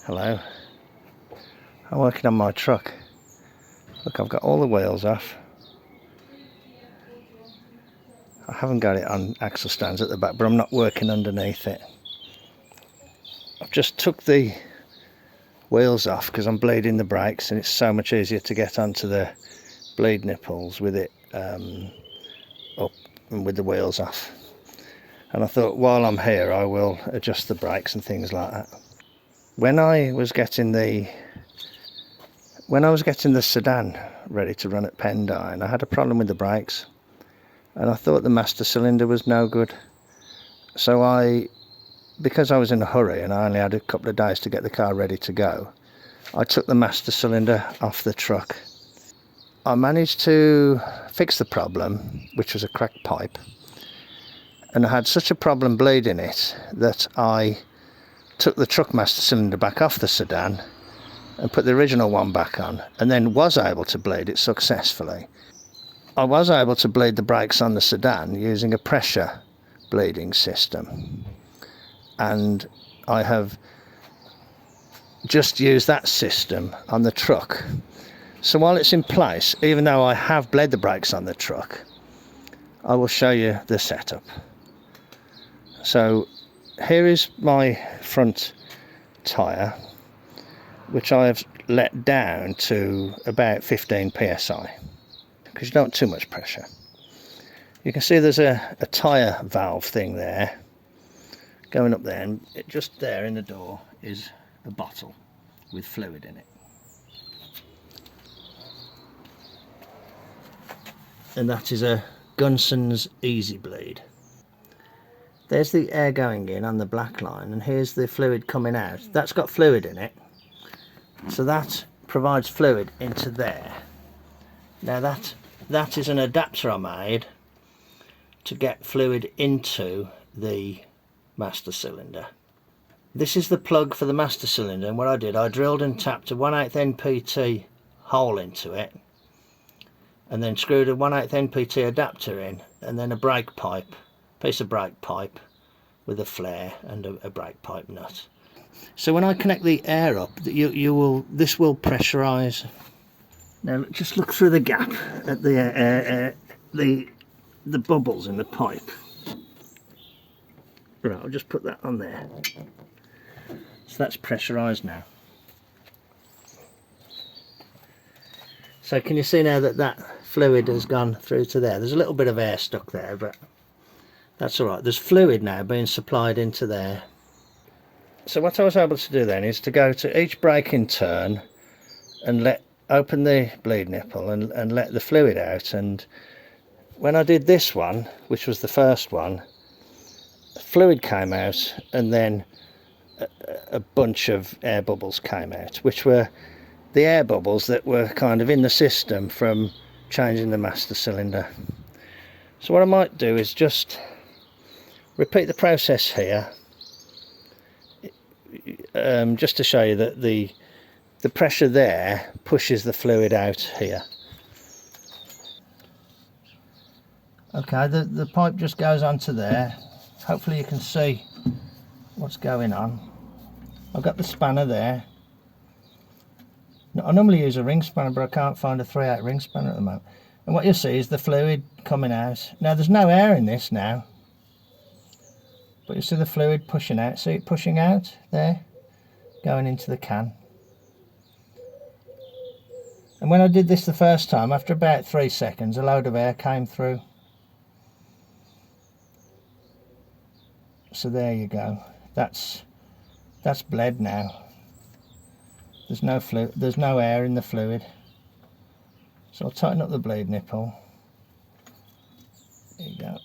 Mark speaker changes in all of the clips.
Speaker 1: Hello. I'm working on my truck. Look, I've got all the wheels off. I haven't got it on axle stands at the back, but I'm not working underneath it. I've just took the wheels off because I'm bleeding the brakes, and it's so much easier to get onto the bleed nipples with it up and with the wheels off. And I thought, while I'm here, I will adjust the brakes and things like that. When I was getting the Sedan ready to run at Pendine, I had a problem with the brakes, and I thought the master cylinder was no good. So because I was in a hurry and I only had a couple of days to get the car ready to go, I took the master cylinder off the truck. I managed to fix the problem, which was a cracked pipe, and I had such a problem bleeding it that I took the truck master cylinder back off the Sedan and put the original one back on, and then was able to bleed it successfully. I was able to bleed the brakes on the Sedan using a pressure bleeding system, and I have just used that system on the truck. So while it's in place, even though I have bled the brakes on the truck, I will show you the setup. So here is my front tyre, which I've let down to about 15 psi, because you don't want too much pressure. You can see there's a tyre valve thing there going up there, and just there in the door is a bottle with fluid in it. And that is a Gunson's Easy Bleed. There's the air going in on the black line, and here's the fluid coming out. That's got fluid in it, so that provides fluid into there. Now that is an adapter I made to get fluid into the master cylinder. This is the plug for the master cylinder, and what I did, I drilled and tapped a 1/8 NPT hole into it, and then screwed a 1/8 NPT adapter in, and then a brake pipe, piece of brake pipe with a flare and a brake pipe nut. So when I connect the air up, this will pressurise. Now just look through the gap at the bubbles in the pipe. Right, I'll just put that on there. So that's pressurised now. So can you see now that fluid has gone through to there? There's a little bit of air stuck there, but that's alright. There's fluid now being supplied into there. So what I was able to do then is to go to each brake in turn and open the bleed nipple and let the fluid out. And when I did this one, which was the first one, fluid came out, and then a bunch of air bubbles came out, which were the air bubbles that were kind of in the system from changing the master cylinder. So what I might do is just repeat the process here, just to show you that the pressure there pushes the fluid out here. Okay, the pipe just goes onto there. Hopefully you can see what's going on. I've got the spanner there. I normally use a ring spanner, but I can't find a 3/8 ring spanner at the moment. And what you'll see is the fluid coming out. Now there's no air in this now, but you see the fluid pushing out. See it pushing out there, going into the can. And when I did this the first time, after about 3 seconds, a load of air came through. So there you go. That's bled now. There's no air in the fluid. So I'll tighten up the bleed nipple. There you go.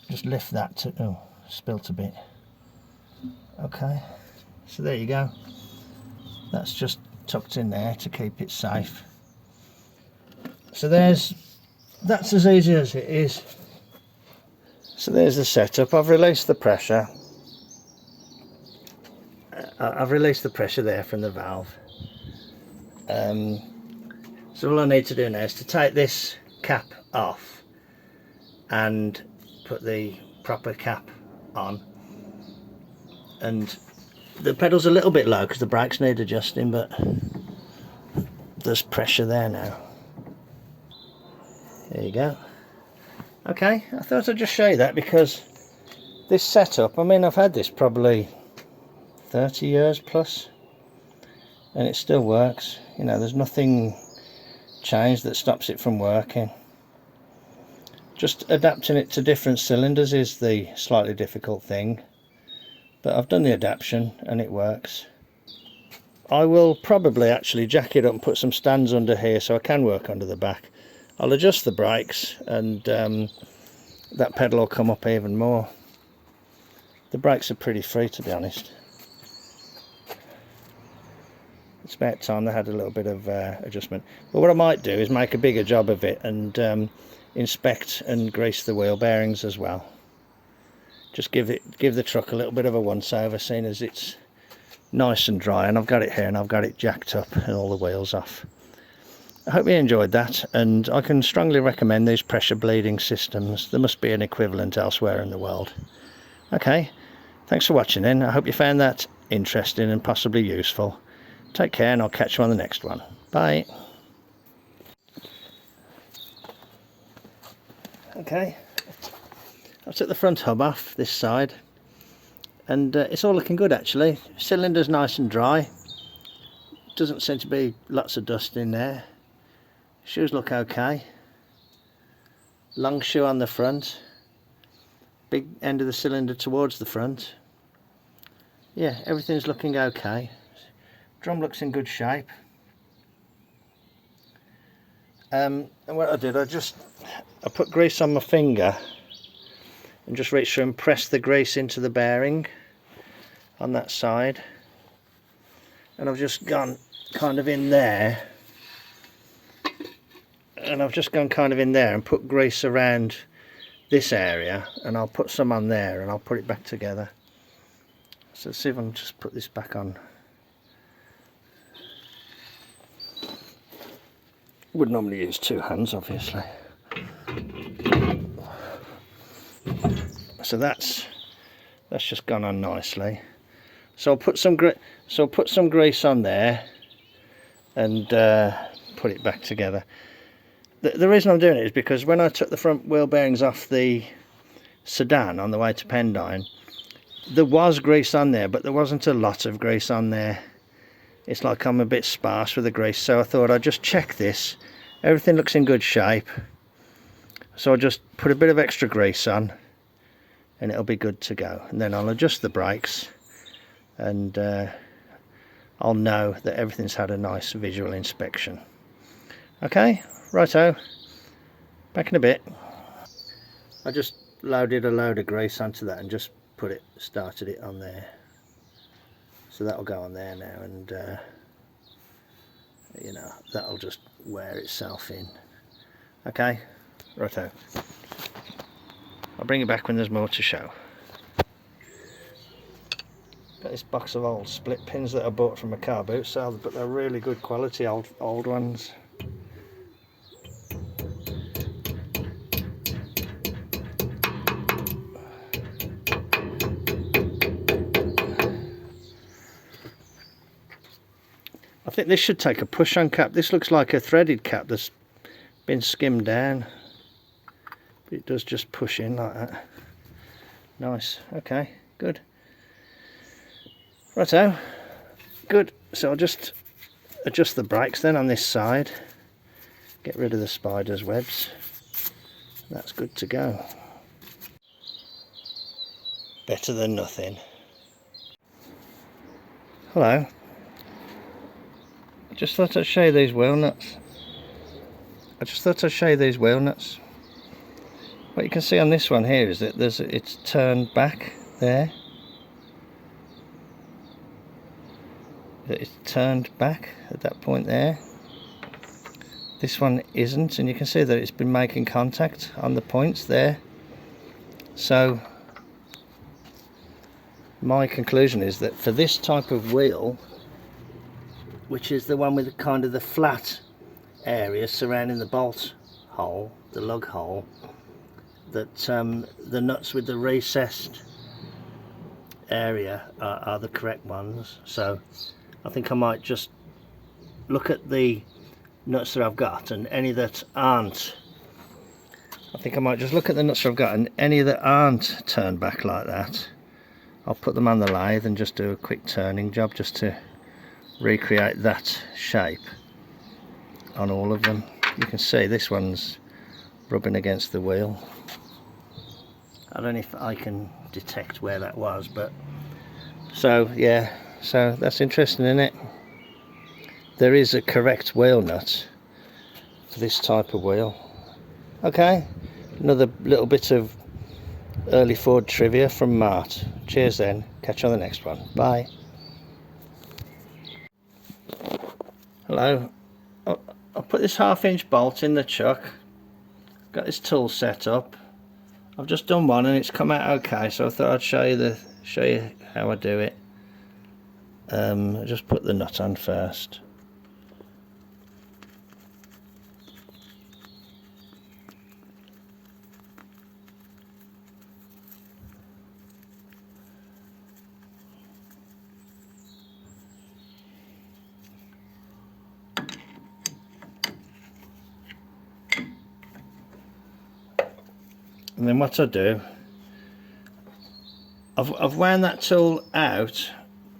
Speaker 1: Just lift that to, oh, spilt a bit. Okay, so there you go. That's just tucked in there to keep it safe. So that's as easy as it is. So there's the setup. I've released the pressure. I've released the pressure there from the valve. So all I need to do now is to take this cap off and put the proper cap on, and The pedal's a little bit low because the brakes need adjusting, but there's pressure there now. There you go. Okay, I thought I'd just show you that because this setup, I mean, I've had this probably 30 years plus and it still works. You know, there's nothing changed that stops it from working. Just adapting it to different cylinders is the slightly difficult thing, but I've done the adaptation and it works. I will probably actually jack it up and put some stands under here so I can work under the back. I'll adjust the brakes and that pedal will come up even more. The brakes are pretty free, to be honest. It's about time they had a little bit of adjustment. But what I might do is make a bigger job of it and inspect and grease the wheel bearings as well. Just give the truck a little bit of a once over, seeing as it's nice and dry, and I've got it here and I've got it jacked up and all the wheels off. I hope you enjoyed that, and I can strongly recommend these pressure bleeding systems. There must be an equivalent elsewhere in the world. Okay, thanks for watching then. I hope you found that interesting and possibly useful. Take care, and I'll catch you on the next one. Bye. Okay, I've took the front hub off this side, and it's all looking good actually. Cylinder's nice and dry. Doesn't seem to be lots of dust in there. Shoes look okay. Long shoe on the front. Big end of the cylinder towards the front. Yeah, everything's looking okay. Drum looks in good shape. And what I did, I put grease on my finger and just reached through and pressed the grease into the bearing on that side, and I've just gone kind of in there, and put grease around this area, and I'll put some on there and I'll put it back together. So let's see if I can just put this back on. Would normally use two hands, obviously. So that's just gone on nicely. So I'll put some grease on there and put it back together. The reason I'm doing it is because when I took the front wheel bearings off the Sedan on the way to Pendine, there was grease on there, but there wasn't a lot of grease on there. It's like I'm a bit sparse with the grease, so I thought I'd just check this. Everything looks in good shape, so I'll just put a bit of extra grease on and it'll be good to go. And then I'll adjust the brakes and I'll know that everything's had a nice visual inspection. Okay, righto, back in a bit. I just loaded a load of grease onto that and just started it on there. So that'll go on there now, and you know, that'll just wear itself in. Okay, righto. I'll bring it back when there's more to show. Got this box of old split pins that I bought from a car boot sale, but they're really good quality old ones. I think this should take a push-on cap. This looks like a threaded cap that's been skimmed down. But it does just push in like that. Nice. Okay, good. Righto. Good. So I'll just adjust the brakes then on this side. Get rid of the spider's webs. That's good to go. Better than nothing. Hello. I just thought I'd show you these wheel nuts. What you can see on this one here is that it's turned back there. It's turned back at that point there. This one isn't, and you can see that it's been making contact on the points there. So my conclusion is that for this type of wheel, which is the one with kind of the flat area surrounding the bolt hole, the lug hole, that the nuts with the recessed area are the correct ones. So I think I might just look at the nuts that I've got, and any that aren't, I think I might just look at the nuts I've got, and any that aren't turned back like that, I'll put them on the lathe and just do a quick turning job just to recreate that shape on all of them. You can see this one's rubbing against the wheel. I don't know if I can detect where that was, but so yeah, so that's interesting, isn't it? There is a correct wheel nut for this type of wheel. Okay, another little bit of early Ford trivia from Mart. Cheers then, catch you on the next one. Bye. Hello. I'll put this 1/2 inch bolt in the chuck. Got this tool set up. I've just done one and it's come out okay, so I thought I'd show you how I do it. I just put the nut on first. And then what I do, I've wound that tool out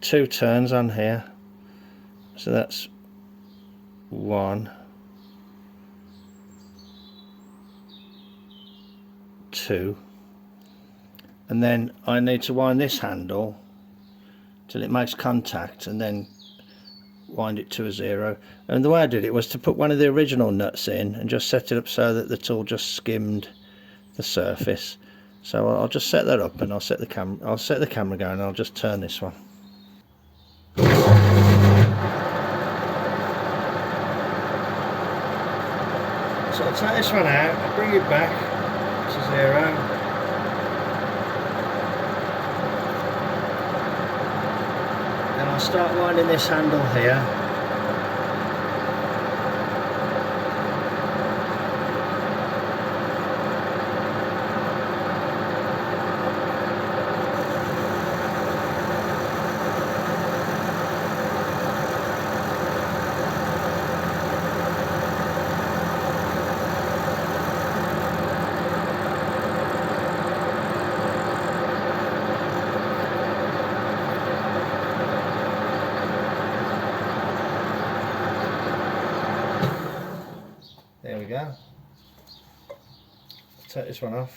Speaker 1: 2 turns on here, so that's 1, 2, and then I need to wind this handle till it makes contact and then wind it to a 0. And the way I did it was to put one of the original nuts in and just set it up so that the tool just skimmed the surface. So I'll just set that up and I'll set the camera going and I'll just turn this one. So I'll take this one out, I'll bring it back to 0. Then I'll start winding this handle here. There we go. I'll take this one off.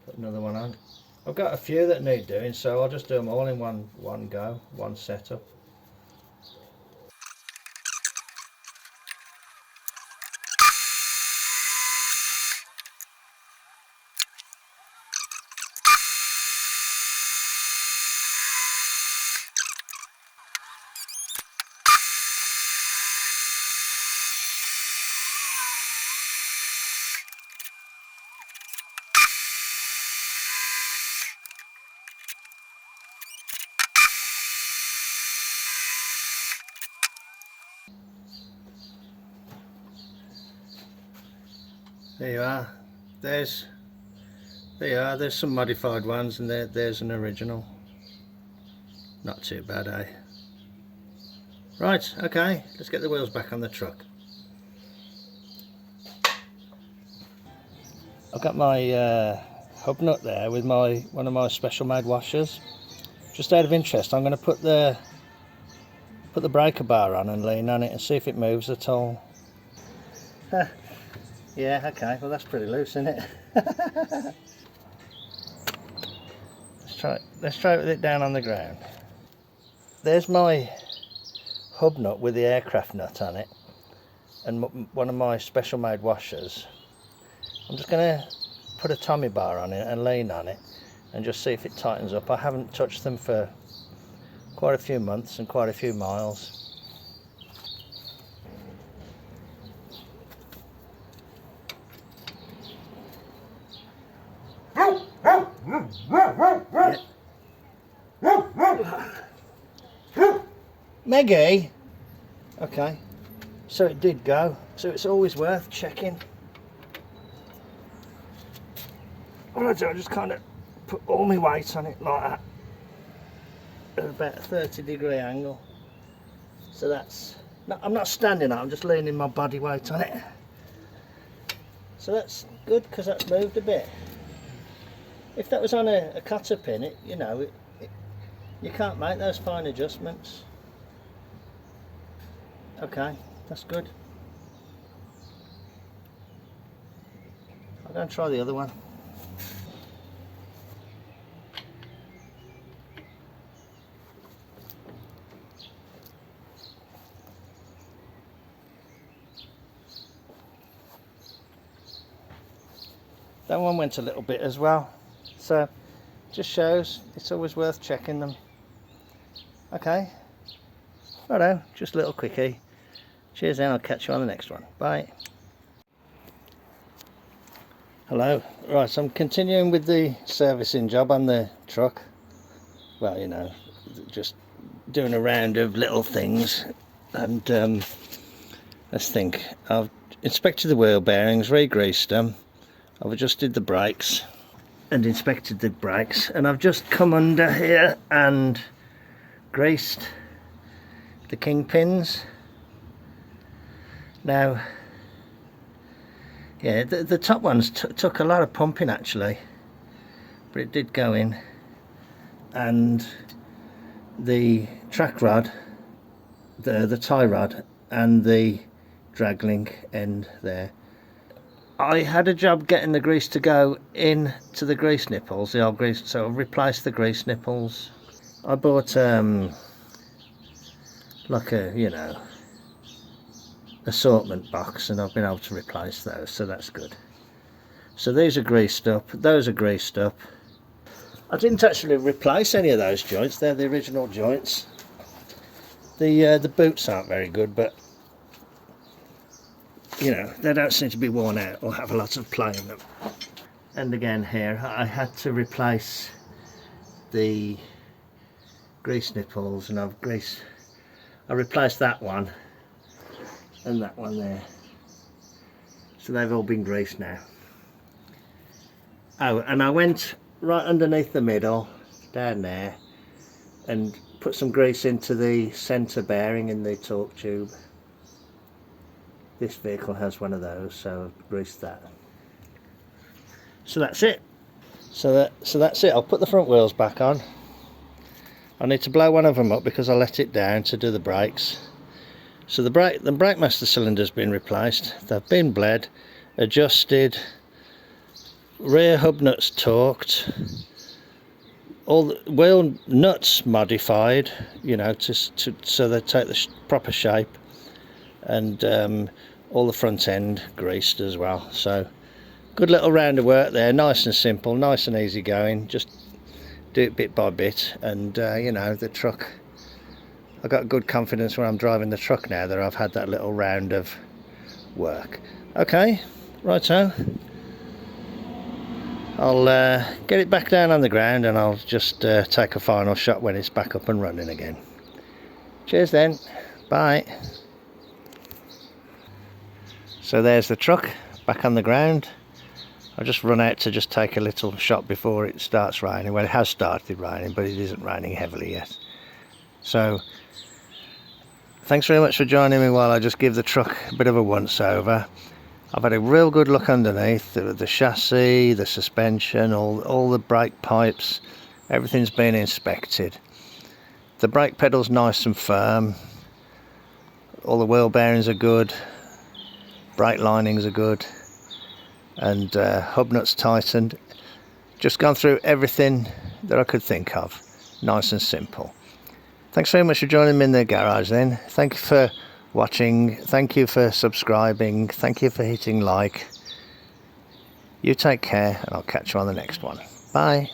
Speaker 1: Put another one on. I've got a few that need doing, so I'll just do them all in one go, one setup. There you are. There you are. There's some modified ones, and there's an original. Not too bad, eh? Right, okay, let's get the wheels back on the truck. I've got my hub nut there with one of my special made washers. Just out of interest, I'm going to put the breaker bar on and lean on it and see if it moves at all. Yeah, okay, well that's pretty loose, isn't it? Let's try it with it down on the ground. There's my hub nut with the aircraft nut on it and one of my special made washers. I'm just going to put a Tommy bar on it and lean on it and just see if it tightens up. I haven't touched them for quite a few months and quite a few miles. Yeah, Meggie? Okay, so it did go, so it's always worth checking. What I do, I just kind of put all my weight on it like that at about a 30-degree angle. So that's, no, I'm not standing up, I'm just leaning my body weight on it. So that's good because that's moved a bit. If that was on a cotter pin, you know, you can't make those fine adjustments. Okay, that's good. I'll go and try the other one. That one went a little bit as well, so just shows it's always worth checking them. Okay, righto, just a little quickie. Cheers then, I'll catch you on the next one. Bye. Hello, right, so I'm continuing with the servicing job on the truck. Well, you know, just doing a round of little things, and let's think. I've inspected the wheel bearings, re-greased them. I've adjusted the brakes and inspected the brakes, and I've just come under here and greased the kingpins. Now, yeah, the top ones took a lot of pumping actually, but it did go in, and the track rod, the tie rod and the drag link end there, I had a job getting the grease to go in to the grease nipples, the old grease, so I've replaced the grease nipples. I bought like a, you know, assortment box, and I've been able to replace those, so that's good. So these are greased up, those are greased up. I didn't actually replace any of those joints, they're the original joints. The boots aren't very good, but you know, they don't seem to be worn out or have a lot of play in them. And again here, I had to replace the grease nipples, and I replaced that one and that one there. So they've all been greased now. Oh, and I went right underneath the middle, down there, and put some grease into the centre bearing in the torque tube. This vehicle has one of those, so I've greased that. So that's it. So that's it. I'll put the front wheels back on. I need to blow one of them up because I let it down to do the brakes. So the brake master cylinder's been replaced. They've been bled, adjusted, rear hub nuts torqued, all the wheel nuts modified, you know, so they take the proper shape, and all the front end greased as well. So good little round of work there, nice and simple, nice and easy going. Just do it bit by bit, and you know, the truck, I've got good confidence when I'm driving the truck now that I've had that little round of work. Okay, righto, I'll get it back down on the ground, and I'll just take a final shot when it's back up and running again. Cheers then, bye. So there's the truck back on the ground. I'll just run out to just take a little shot before it starts raining. Well, it has started raining, but it isn't raining heavily yet. So thanks very much for joining me while I just give the truck a bit of a once over. I've had a real good look underneath, the chassis, the suspension, all the brake pipes, everything's been inspected. The brake pedal's nice and firm, all the wheel bearings are good, brake linings are good, and hub nuts tightened. Just gone through everything that I could think of, nice and simple. Thanks very much for joining me in the garage then. Thank you for watching, thank you for subscribing, thank you for hitting like. You take care, and I'll catch you on the next one. Bye.